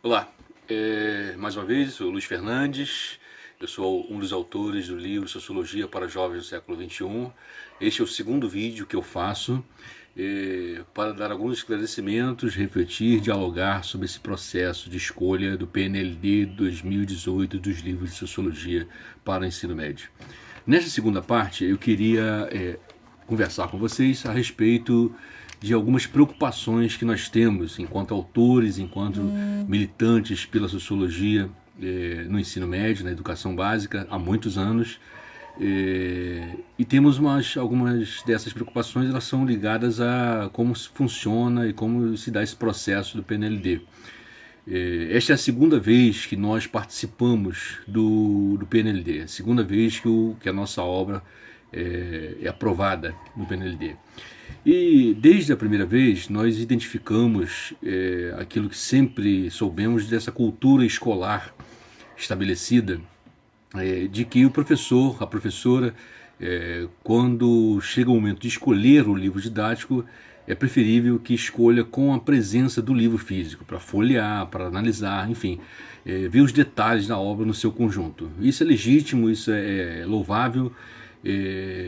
Olá, mais uma vez, sou Luiz Fernandes, eu sou um dos autores do livro Sociologia para Jovens do Século XXI. Este é o segundo vídeo que eu faço para dar alguns esclarecimentos, refletir, dialogar sobre esse processo de escolha do PNLD 2018 dos livros de Sociologia para o ensino médio. Nesta segunda parte, eu queria conversar com vocês a respeito de algumas preocupações que nós temos enquanto autores, enquanto militantes pela sociologia no ensino médio, na educação básica, há muitos anos. E temos algumas dessas preocupações, elas são ligadas a como funciona e como se dá esse processo do PNLD. Esta é a segunda vez que nós participamos do PNLD, a segunda vez que a nossa obra é aprovada no PNLD. E desde a primeira vez nós identificamos aquilo que sempre soubemos dessa cultura escolar estabelecida, de que o professor, a professora, quando chega o momento de escolher o livro didático, é preferível que escolha com a presença do livro físico, para folhear, para analisar, enfim, ver os detalhes da obra no seu conjunto. Isso é legítimo, isso é louvável,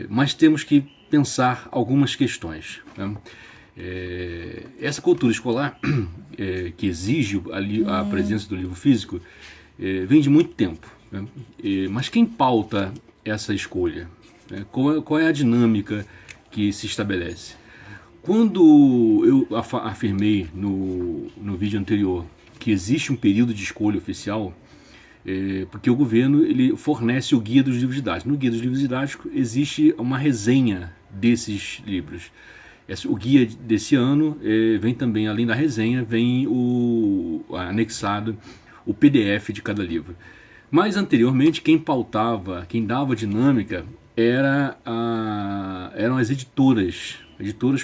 mas temos que pensar algumas questões, né? Essa cultura escolar que exige a presença do livro físico vem de muito tempo, né? Mas quem pauta essa escolha? Qual é a dinâmica que se estabelece? Quando eu afirmei no vídeo anterior que existe um período de escolha oficial, porque o governo ele fornece o guia dos livros didáticos. No guia dos livros didáticos existe uma resenha desses livros. O guia desse ano vem também, além da resenha, vem anexado o PDF de cada livro. Mas anteriormente quem pautava, quem dava dinâmica eram as editoras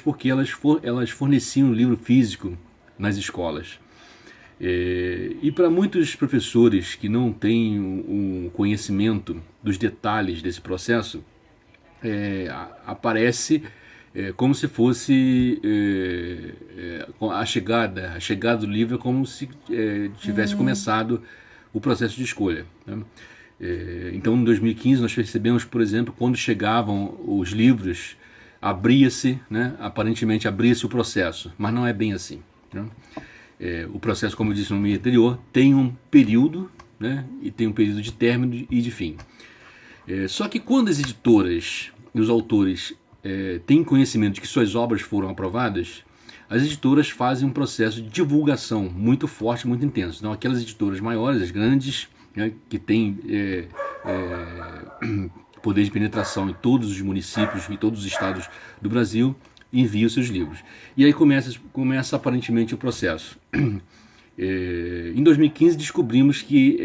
porque elas forneciam o livro físico nas escolas. E para muitos professores que não têm um conhecimento dos detalhes desse processo, aparece como se fosse a chegada do livro é como se tivesse começado o processo de escolha, né? Então, em 2015, nós percebemos, por exemplo, quando chegavam os livros, abria-se, né? Aparentemente abria-se o processo, mas não é bem assim, né? O processo, como eu disse no vídeo anterior, tem um período, né? E tem um período de término e de fim. Só que quando as editoras e os autores têm conhecimento de que suas obras foram aprovadas, as editoras fazem um processo de divulgação muito forte, muito intenso. Então, aquelas editoras maiores, as grandes, né, que têm poder de penetração em todos os municípios e todos os estados do Brasil, enviam seus livros. E aí começa aparentemente o processo. Em 2015 descobrimos que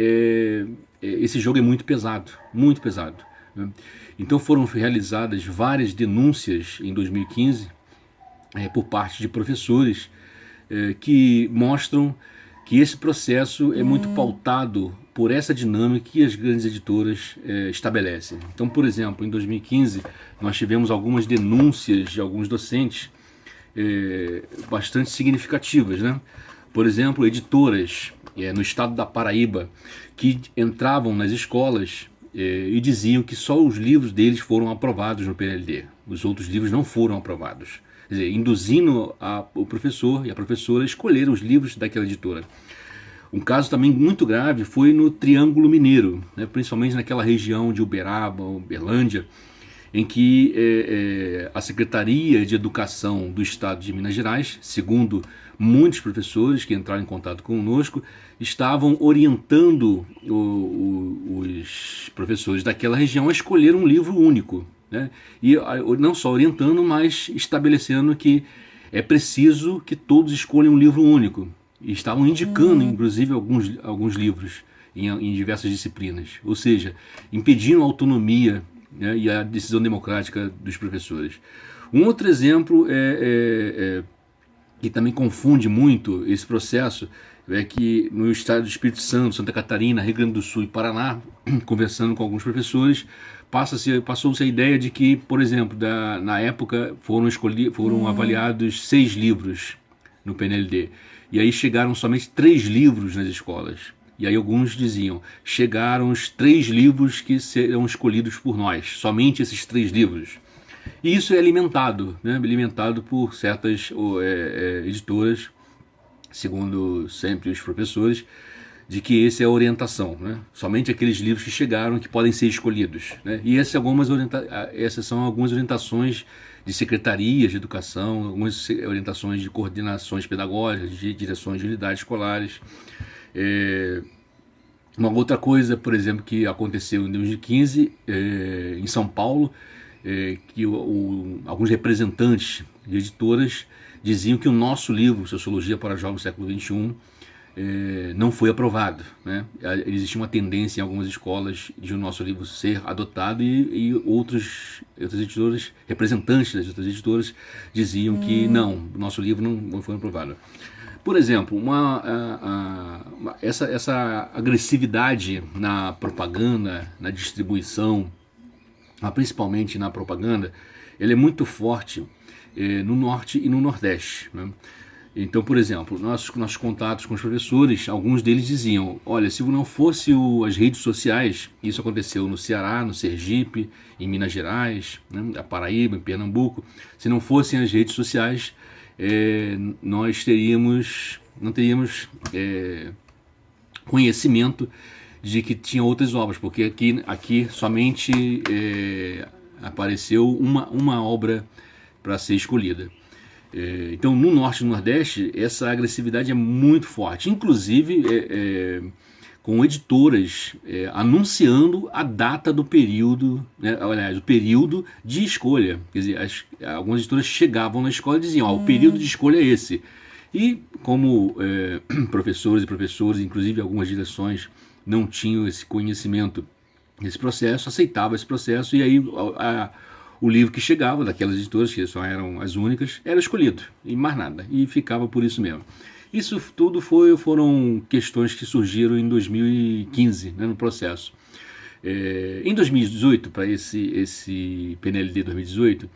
esse jogo é muito pesado, né? Então foram realizadas várias denúncias em 2015 por parte de professores que mostram que esse processo é muito pautado por essa dinâmica que as grandes editoras estabelecem. Então, por exemplo, em 2015 nós tivemos algumas denúncias de alguns docentes bastante significativas, né? Por exemplo, editoras no estado da Paraíba que entravam nas escolas e diziam que só os livros deles foram aprovados no PNLD, os outros livros não foram aprovados. Quer dizer, induzindo o professor e a professora a escolher os livros daquela editora. Um caso também muito grave foi no Triângulo Mineiro, né, principalmente naquela região de Uberaba, Uberlândia, em que a Secretaria de Educação do Estado de Minas Gerais, segundo muitos professores que entraram em contato conosco, estavam orientando os professores daquela região a escolher um livro único, né? E não só orientando, mas estabelecendo que é preciso que todos escolham um livro único. E estavam indicando, inclusive, alguns livros em diversas disciplinas. Ou seja, impedindo a autonomia, né, e a decisão democrática dos professores. Um outro exemplo que também confunde muito esse processo é que no estado do Espírito Santo, Santa Catarina, Rio Grande do Sul e Paraná, conversando com alguns professores, passou-se a ideia de que, por exemplo, na época foram avaliados 6 livros no PNLD. E aí chegaram somente 3 livros nas escolas. E aí alguns diziam, chegaram os 3 livros que serão escolhidos por nós, somente esses 3 livros. E isso é alimentado, né? Alimentado por certas editoras, segundo sempre os professores, de que essa é a orientação, né? Somente aqueles livros que chegaram que podem ser escolhidos, né? E essas são algumas orientações de secretarias de educação, algumas orientações de coordenações pedagógicas, de direções de unidades escolares. Uma outra coisa, por exemplo, que aconteceu em 2015, em São Paulo, que alguns representantes de editoras diziam que o nosso livro, Sociologia para Jovens do Século XXI, não foi aprovado, né? Existia uma tendência em algumas escolas de o nosso livro ser adotado e outros editores, representantes das outras editoras, diziam que não, o nosso livro não foi aprovado. Por exemplo, essa agressividade na propaganda, na distribuição, principalmente na propaganda, ela é muito forte no Norte e no Nordeste, né? Então, por exemplo, nossos contatos com os professores, alguns deles diziam, olha, se não fosse as redes sociais, isso aconteceu no Ceará, no Sergipe, em Minas Gerais, né, na Paraíba, em Pernambuco, se não fossem as redes sociais, nós não teríamos conhecimento de que tinha outras obras, porque aqui somente apareceu uma obra para ser escolhida. Então, no Norte e no Nordeste, essa agressividade é muito forte, inclusive com editoras anunciando a data do período, né, aliás, o período de escolha. Quer dizer, algumas editoras chegavam na escola e diziam, o período de escolha é esse. E como professores e professores, inclusive algumas direções, não tinham esse conhecimento desse processo, aceitavam esse processo, e aí o livro que chegava daquelas editoras, que só eram as únicas, era escolhido, e mais nada, e ficava por isso mesmo. Isso tudo foram questões que surgiram em 2015, né, no processo. Em 2018, para esse PNLD 2018,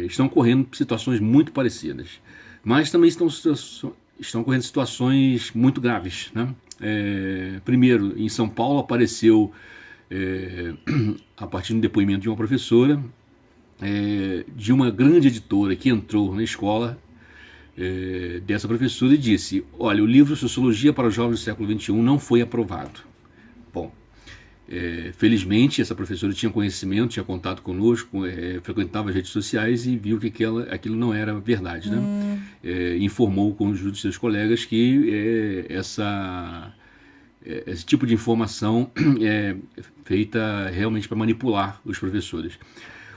estão ocorrendo situações muito parecidas, mas também estão ocorrendo situações muito graves, né? Primeiro, em São Paulo apareceu, a partir do depoimento de uma professora, de uma grande editora que entrou na escola dessa professora e disse, olha, o livro Sociologia para os Jovens do Século XXI não foi aprovado. Bom, felizmente essa professora tinha conhecimento, tinha contato conosco, frequentava as redes sociais e viu que aquilo não era verdade, né? Informou o conjunto de seus colegas que esse tipo de informação é feita realmente para manipular os professores.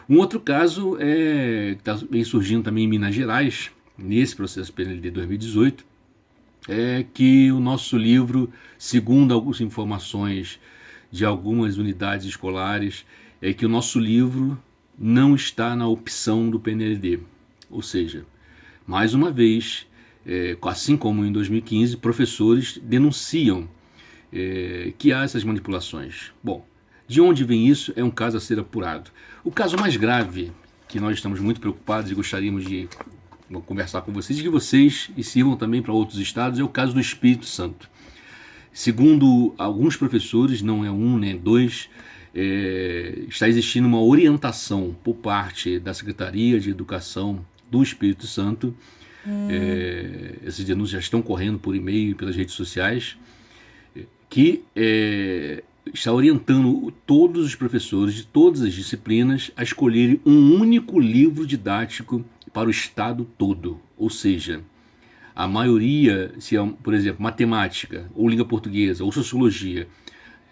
Um outro caso que vem surgindo também em Minas Gerais, nesse processo PNLD 2018, é que o nosso livro, segundo algumas informações de algumas unidades escolares, é que o nosso livro não está na opção do PNLD. Ou seja, mais uma vez, assim como em 2015, professores denunciam que há essas manipulações. Bom, de onde vem isso é um caso a ser apurado. O caso mais grave, que nós estamos muito preocupados e gostaríamos de conversar com vocês, e que vocês sirvam também para outros estados, é o caso do Espírito Santo. Segundo alguns professores, não é um nem dois, está existindo uma orientação por parte da Secretaria de Educação do Espírito Santo. Essas denúncias já estão correndo por e-mail e pelas redes sociais, que está orientando todos os professores de todas as disciplinas a escolherem um único livro didático para o estado todo. Ou seja, a maioria, se é, por exemplo, matemática, ou língua portuguesa, ou sociologia,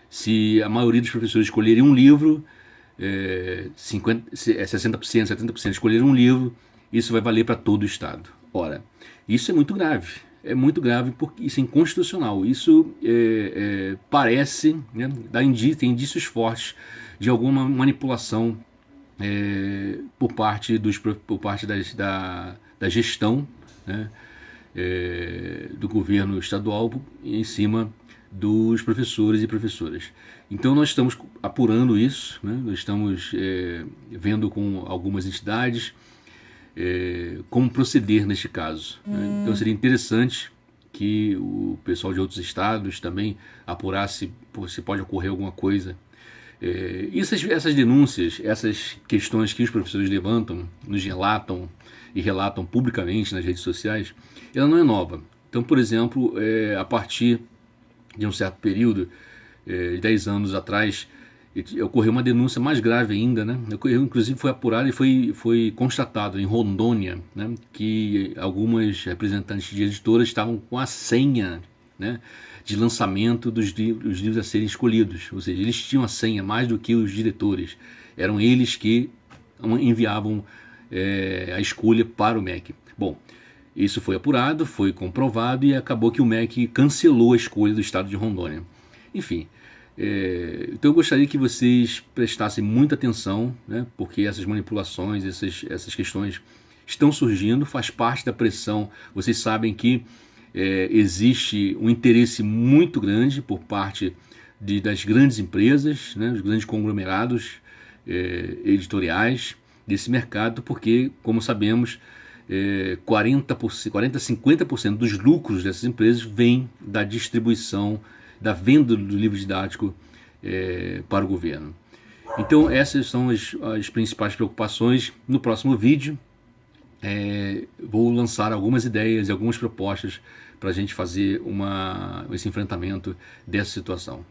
se a maioria dos professores escolherem um livro, 60%, 70% escolherem um livro, isso vai valer para todo o estado. Ora, isso é muito grave. É muito grave porque isso é inconstitucional. Isso parece, né, tem indícios fortes de alguma manipulação por parte da gestão, né, do governo estadual em cima dos professores e professoras. Então nós estamos apurando isso, né, nós estamos vendo com algumas entidades como proceder neste caso, né? Então seria interessante que o pessoal de outros estados também apurasse se pode ocorrer alguma coisa. Essas denúncias, essas questões que os professores levantam, nos relatam e relatam publicamente nas redes sociais, ela não é nova. Então, por exemplo, a partir de um certo período, 10 anos atrás, ocorreu uma denúncia mais grave ainda, né? Inclusive foi apurado e foi constatado em Rondônia, né, que algumas representantes de editoras estavam com a senha, né, de lançamento dos livros a serem escolhidos, ou seja, eles tinham a senha mais do que os diretores, eram eles que enviavam a escolha para o MEC. Bom, isso foi apurado, foi comprovado e acabou que o MEC cancelou a escolha do estado de Rondônia. Enfim, então eu gostaria que vocês prestassem muita atenção, né, porque essas manipulações, essas questões estão surgindo, faz parte da pressão. Vocês sabem que existe um interesse muito grande por parte das grandes empresas, né, os grandes conglomerados editoriais desse mercado, porque, como sabemos, 50% dos lucros dessas empresas vem da distribuição, da venda do livro didático para o governo. Então essas são as principais preocupações. No próximo vídeo vou lançar algumas ideias e algumas propostas para a gente fazer esse enfrentamento dessa situação.